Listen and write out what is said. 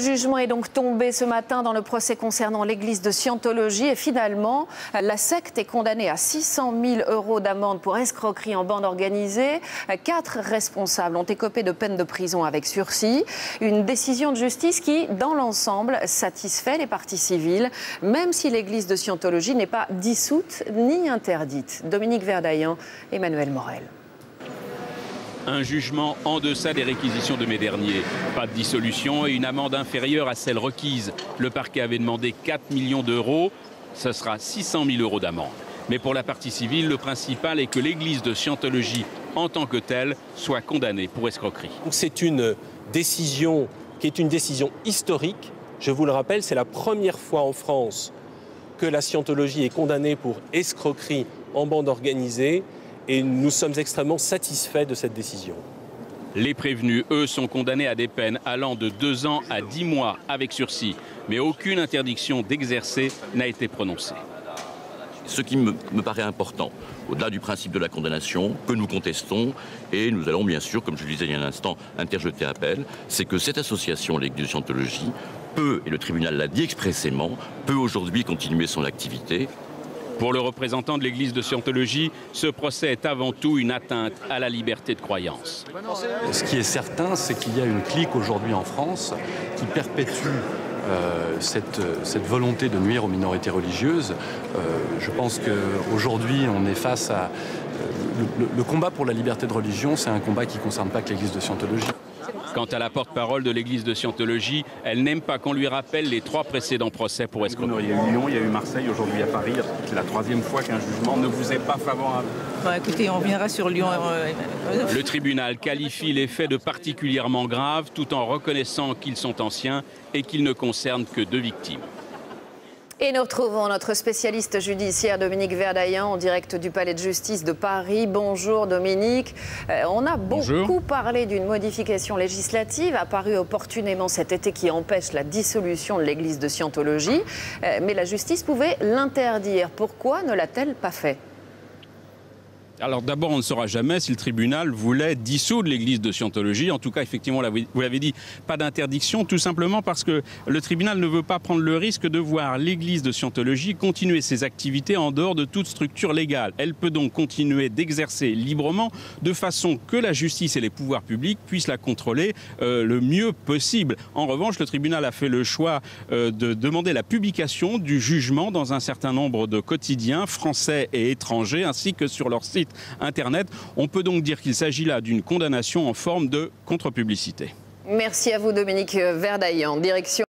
jugement est donc tombé ce matin dans le procès concernant l'église de Scientologie et finalement, la secte est condamnée à 600 000 € d'amende pour escroquerie en bande organisée. 4 responsables ont écopé de peine de prison avec sursis. Une décision de justice qui, dans l'ensemble, satisfait les parties civiles, même si l'église de Scientologie n'est pas dissoute ni interdite. Dominique Verdaillan, Emmanuel Morel. Un jugement en deçà des réquisitions de mai dernier. Pas de dissolution et une amende inférieure à celle requise. Le parquet avait demandé 4 millions d'euros. Ce sera 600 000 € d'amende. Mais pour la partie civile, le principal est que l'église de Scientologie, en tant que telle, soit condamnée pour escroquerie. C'est une décision qui est une décision historique. Je vous le rappelle, c'est la première fois en France que la Scientologie est condamnée pour escroquerie en bande organisée. Et nous sommes extrêmement satisfaits de cette décision. Les prévenus, eux, sont condamnés à des peines allant de 2 ans à 10 mois avec sursis. Mais aucune interdiction d'exercer n'a été prononcée. Ce qui me paraît important, au-delà du principe de la condamnation, que nous contestons, et nous allons bien sûr, comme je le disais il y a un instant, interjeter appel, c'est que cette association, l'Église de Scientologie, peut, et le tribunal l'a dit expressément, peut aujourd'hui continuer son activité. Pour le représentant de l'église de Scientologie, ce procès est avant tout une atteinte à la liberté de croyance. Ce qui est certain, c'est qu'il y a une clique aujourd'hui en France qui perpétue cette volonté de nuire aux minorités religieuses. Je pense qu'aujourd'hui, on est face à... Le combat pour la liberté de religion, c'est un combat qui ne concerne pas que l'église de Scientologie. Quant à la porte-parole de l'église de Scientologie, elle n'aime pas qu'on lui rappelle les 3 précédents procès pour escroquerie. Il y a eu Lyon, il y a eu Marseille, aujourd'hui à Paris. C'est la 3e fois qu'un jugement ne vous est pas favorable. Écoutez, on reviendra sur Lyon. Le tribunal qualifie les faits de particulièrement graves tout en reconnaissant qu'ils sont anciens et qu'ils ne concernent que 2 victimes. Et nous retrouvons notre spécialiste judiciaire Dominique Verdaillan en direct du Palais de Justice de Paris. Bonjour Dominique. On a beaucoup parlé d'une modification législative apparue opportunément cet été qui empêche la dissolution de l'église de Scientologie. Mais la justice pouvait l'interdire. Pourquoi ne l'a-t-elle pas fait ? Alors d'abord, on ne saura jamais si le tribunal voulait dissoudre l'église de Scientologie. En tout cas, effectivement, vous l'avez dit, pas d'interdiction, tout simplement parce que le tribunal ne veut pas prendre le risque de voir l'église de Scientologie continuer ses activités en dehors de toute structure légale. Elle peut donc continuer d'exercer librement de façon que la justice et les pouvoirs publics puissent la contrôler le mieux possible. En revanche, le tribunal a fait le choix de demander la publication du jugement dans un certain nombre de quotidiens français et étrangers, ainsi que sur leur site Internet. On peut donc dire qu'il s'agit là d'une condamnation en forme de contre-publicité. Merci à vous Dominique Verdaillan. Direction